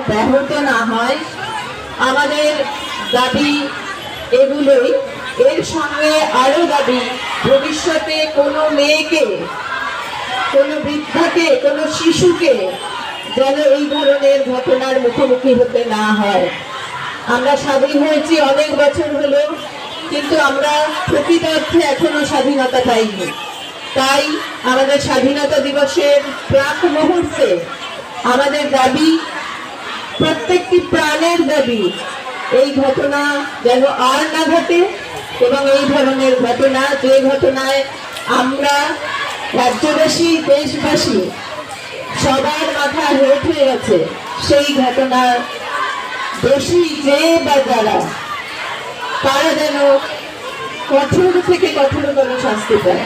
ব্যাহত না হয়। আমাদের দাবি এগুলোই। এর সঙ্গে আরো দাবি, ভবিষ্যতে কোনো মেয়েকে, কোনো বৃদ্ধাকে, কোনো শিশুকে যেন এই ধরনের ঘটনার মুখোমুখি হতে না হয়। আমরা স্বাধীন হয়েছি অনেক বছর হলো, কিন্তু আমরা প্রকৃত অর্থে এখনো স্বাধীনতা পাইনি। তাই আমাদের স্বাধীনতা দিবসের প্রাক মুহূর্তে আমাদের দাবি, প্রত্যেকটি প্রাণের দাবি, এই ঘটনা যেন আর না ঘটে এবং এই ধরনের ঘটনা, যে ঘটনায় আমরা রাজ্যবাসী, দেশবাসী সবার মাথা হেঁট হয়ে গেছে, সেই ঘটনার দোষী যে বা যারা, তারা যেন কঠোর থেকে কঠোরতম শাস্তি পায়।